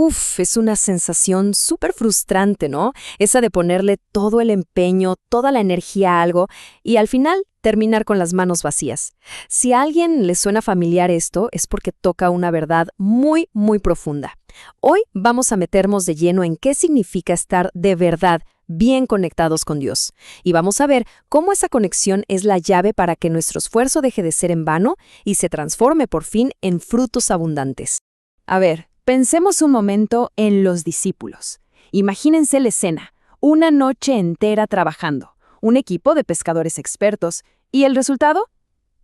Uf, es una sensación súper frustrante, ¿no? Esa de ponerle todo el empeño, toda la energía a algo y al final terminar con las manos vacías. Si a alguien le suena familiar esto, es porque toca una verdad muy, muy profunda. Hoy vamos a meternos de lleno en qué significa estar de verdad bien conectados con Dios. Y vamos a ver cómo esa conexión es la llave para que nuestro esfuerzo deje de ser en vano y se transforme por fin en frutos abundantes. A ver, pensemos un momento en los discípulos. Imagínense la escena, una noche entera trabajando, un equipo de pescadores expertos, ¿y el resultado?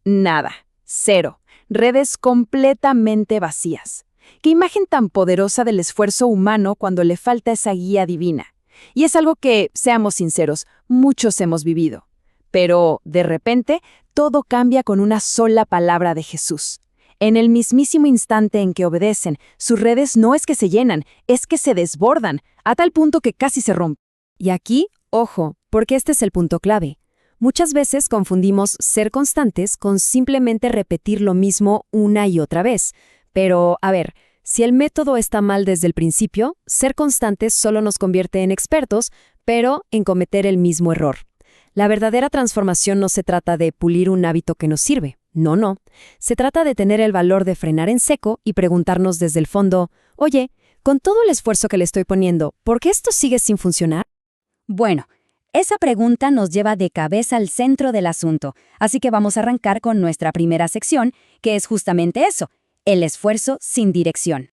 Nada, cero, redes completamente vacías. Qué imagen tan poderosa del esfuerzo humano cuando le falta esa guía divina. Y es algo que, seamos sinceros, muchos hemos vivido. Pero, de repente, todo cambia con una sola palabra de Jesús. En el mismísimo instante en que obedecen, sus redes no es que se llenan, es que se desbordan, a tal punto que casi se rompen. Y aquí, ojo, porque este es el punto clave. Muchas veces confundimos ser constantes con simplemente repetir lo mismo una y otra vez. Pero, a ver, si el método está mal desde el principio, ser constantes solo nos convierte en expertos, pero en cometer el mismo error. La verdadera transformación no se trata de pulir un hábito que nos sirve. No. Se trata de tener el valor de frenar en seco y preguntarnos desde el fondo, oye, con todo el esfuerzo que le estoy poniendo, ¿por qué esto sigue sin funcionar? Bueno, esa pregunta nos lleva de cabeza al centro del asunto, así que vamos a arrancar con nuestra primera sección, que es justamente eso, el esfuerzo sin dirección.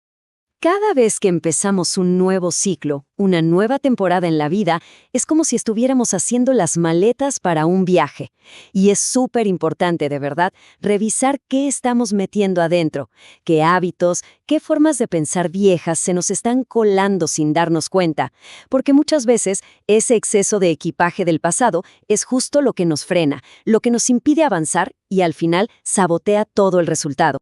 Cada vez que empezamos un nuevo ciclo, una nueva temporada en la vida, es como si estuviéramos haciendo las maletas para un viaje. Y es súper importante, de verdad, revisar qué estamos metiendo adentro, qué hábitos, qué formas de pensar viejas se nos están colando sin darnos cuenta, porque muchas veces ese exceso de equipaje del pasado es justo lo que nos frena, lo que nos impide avanzar y al final sabotea todo el resultado.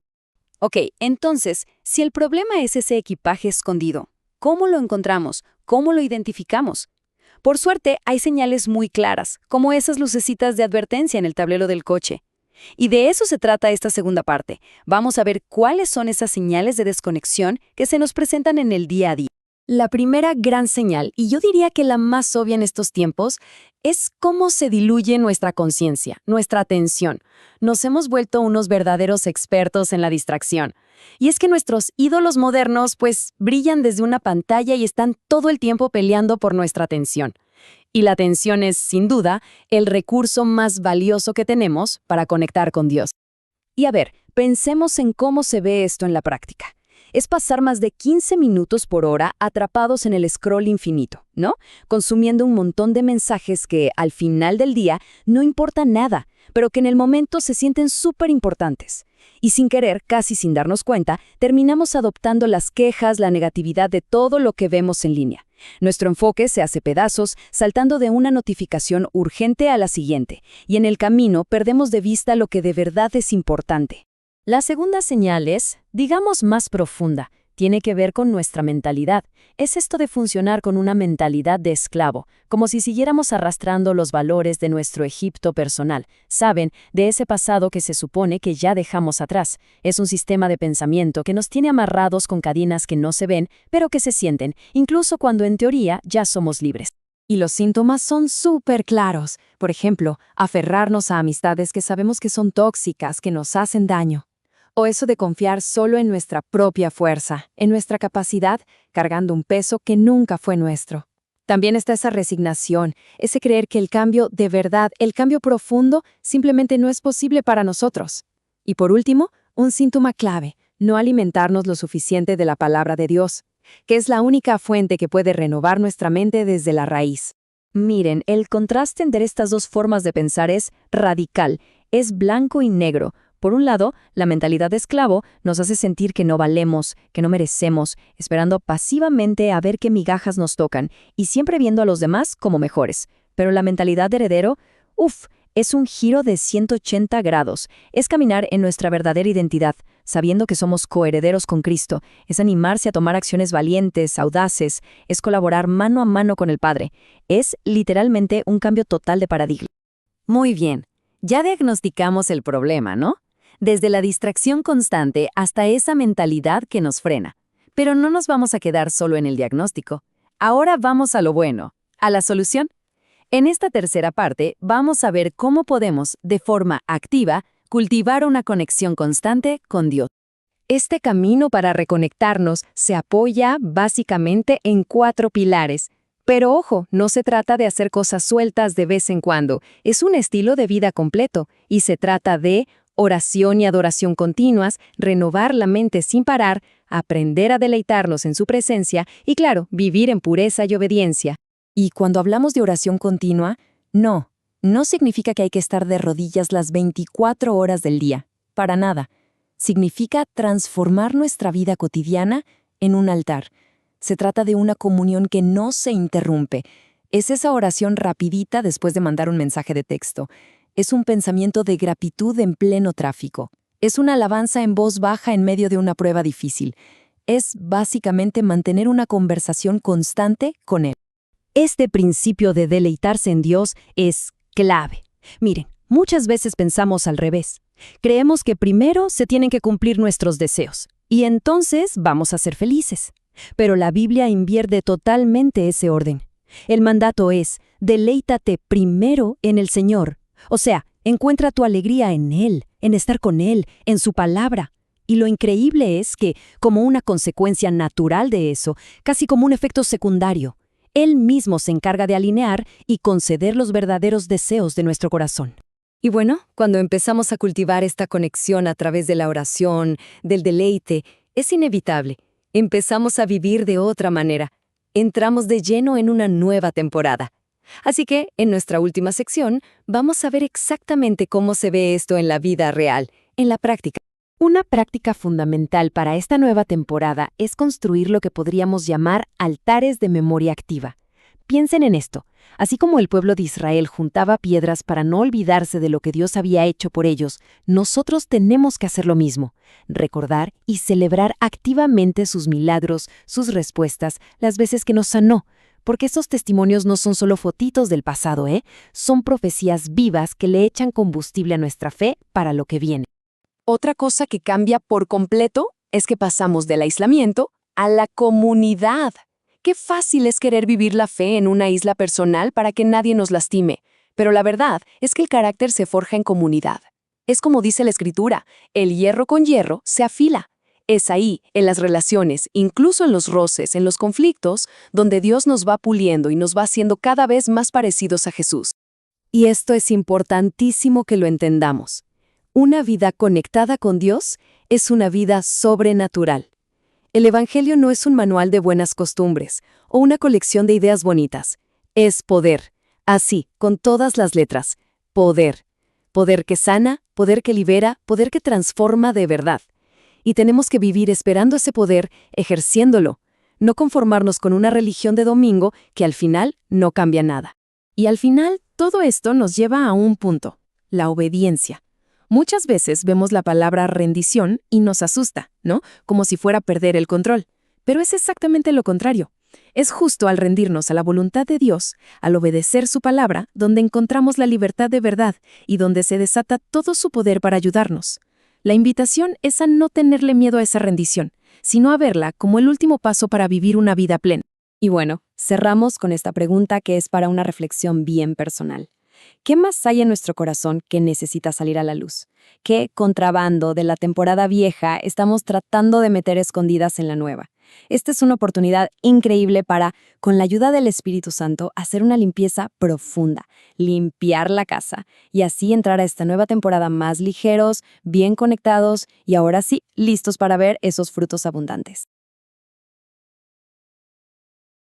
Ok, entonces, si el problema es ese equipaje escondido, ¿cómo lo encontramos? ¿Cómo lo identificamos? Por suerte, hay señales muy claras, como esas lucecitas de advertencia en el tablero del coche. Y de eso se trata esta segunda parte. Vamos a ver cuáles son esas señales de desconexión que se nos presentan en el día a día. La primera gran señal, y yo diría que la más obvia en estos tiempos, es cómo se diluye nuestra conciencia, nuestra atención. Nos hemos vuelto unos verdaderos expertos en la distracción. Y es que nuestros ídolos modernos, pues, brillan desde una pantalla y están todo el tiempo peleando por nuestra atención. Y la atención es, sin duda, el recurso más valioso que tenemos para conectar con Dios. Y a ver, pensemos en cómo se ve esto en la práctica. Es pasar más de 15 minutos por hora atrapados en el scroll infinito, ¿no? Consumiendo un montón de mensajes que, al final del día, no importan nada, pero que en el momento se sienten súper importantes. Y sin querer, casi sin darnos cuenta, terminamos adoptando las quejas, la negatividad de todo lo que vemos en línea. Nuestro enfoque se hace pedazos, saltando de una notificación urgente a la siguiente, y en el camino perdemos de vista lo que de verdad es importante. La segunda señal es, digamos, más profunda. Tiene que ver con nuestra mentalidad. Es esto de funcionar con una mentalidad de esclavo, como si siguiéramos arrastrando los valores de nuestro Egipto personal. ¿Saben? De ese pasado que se supone que ya dejamos atrás. Es un sistema de pensamiento que nos tiene amarrados con cadenas que no se ven, pero que se sienten, incluso cuando en teoría ya somos libres. Y los síntomas son súper claros. Por ejemplo, aferrarnos a amistades que sabemos que son tóxicas, que nos hacen daño. O eso de confiar solo en nuestra propia fuerza, en nuestra capacidad, cargando un peso que nunca fue nuestro. También está esa resignación, ese creer que el cambio de verdad, el cambio profundo, simplemente no es posible para nosotros. Y por último, un síntoma clave, no alimentarnos lo suficiente de la palabra de Dios, que es la única fuente que puede renovar nuestra mente desde la raíz. Miren, el contraste entre estas dos formas de pensar es radical, es blanco y negro. Por un lado, la mentalidad de esclavo nos hace sentir que no valemos, que no merecemos, esperando pasivamente a ver qué migajas nos tocan y siempre viendo a los demás como mejores. Pero la mentalidad de heredero, es un giro de 180 grados. Es caminar en nuestra verdadera identidad, sabiendo que somos coherederos con Cristo. Es animarse a tomar acciones valientes, audaces, es colaborar mano a mano con el Padre. Es literalmente un cambio total de paradigma. Muy bien, ya diagnosticamos el problema, ¿no? Desde la distracción constante hasta esa mentalidad que nos frena. Pero no nos vamos a quedar solo en el diagnóstico. Ahora vamos a lo bueno, a la solución. En esta tercera parte vamos a ver cómo podemos, de forma activa, cultivar una conexión constante con Dios. Este camino para reconectarnos se apoya básicamente en 4 pilares. Pero ojo, no se trata de hacer cosas sueltas de vez en cuando, es un estilo de vida completo y se trata de oración y adoración continuas, renovar la mente sin parar, aprender a deleitarnos en su presencia y, claro, vivir en pureza y obediencia. Y cuando hablamos de oración continua, no significa que hay que estar de rodillas las 24 horas del día, para nada. Significa transformar nuestra vida cotidiana en un altar. Se trata de una comunión que no se interrumpe. Es esa oración rapidita después de mandar un mensaje de texto. Es un pensamiento de gratitud en pleno tráfico. Es una alabanza en voz baja en medio de una prueba difícil. Es básicamente mantener una conversación constante con Él. Este principio de deleitarse en Dios es clave. Miren, muchas veces pensamos al revés. Creemos que primero se tienen que cumplir nuestros deseos y entonces vamos a ser felices. Pero la Biblia invierte totalmente ese orden. El mandato es, deleítate primero en el Señor. O sea, encuentra tu alegría en Él, en estar con Él, en su palabra. Y lo increíble es que, como una consecuencia natural de eso, casi como un efecto secundario, Él mismo se encarga de alinear y conceder los verdaderos deseos de nuestro corazón. Y bueno, cuando empezamos a cultivar esta conexión a través de la oración, del deleite, es inevitable. Empezamos a vivir de otra manera. Entramos de lleno en una nueva temporada. Así que, en nuestra última sección, vamos a ver exactamente cómo se ve esto en la vida real, en la práctica. Una práctica fundamental para esta nueva temporada es construir lo que podríamos llamar altares de memoria activa. Piensen en esto. Así como el pueblo de Israel juntaba piedras para no olvidarse de lo que Dios había hecho por ellos, nosotros tenemos que hacer lo mismo, recordar y celebrar activamente sus milagros, sus respuestas, las veces que nos sanó, porque esos testimonios no son solo fotitos del pasado, son profecías vivas que le echan combustible a nuestra fe para lo que viene. Otra cosa que cambia por completo es que pasamos del aislamiento a la comunidad. Qué fácil es querer vivir la fe en una isla personal para que nadie nos lastime, pero la verdad es que el carácter se forja en comunidad. Es como dice la Escritura, el hierro con hierro se afila. Es ahí, en las relaciones, incluso en los roces, en los conflictos, donde Dios nos va puliendo y nos va haciendo cada vez más parecidos a Jesús. Y esto es importantísimo que lo entendamos. Una vida conectada con Dios es una vida sobrenatural. El Evangelio no es un manual de buenas costumbres o una colección de ideas bonitas. Es poder. Así, con todas las letras. Poder. Poder que sana, poder que libera, poder que transforma de verdad. Y tenemos que vivir esperando ese poder, ejerciéndolo. No conformarnos con una religión de domingo que al final no cambia nada. Y al final, todo esto nos lleva a un punto: la obediencia. Muchas veces vemos la palabra rendición y nos asusta, ¿no? Como si fuera perder el control. Pero es exactamente lo contrario. Es justo al rendirnos a la voluntad de Dios, al obedecer su palabra, donde encontramos la libertad de verdad y donde se desata todo su poder para ayudarnos. La invitación es a no tenerle miedo a esa rendición, sino a verla como el último paso para vivir una vida plena. Y bueno, cerramos con esta pregunta que es para una reflexión bien personal. ¿Qué más hay en nuestro corazón que necesita salir a la luz? ¿Qué contrabando de la temporada vieja estamos tratando de meter escondidas en la nueva? Esta es una oportunidad increíble para, con la ayuda del Espíritu Santo, hacer una limpieza profunda, limpiar la casa y así entrar a esta nueva temporada más ligeros, bien conectados y ahora sí, listos para ver esos frutos abundantes.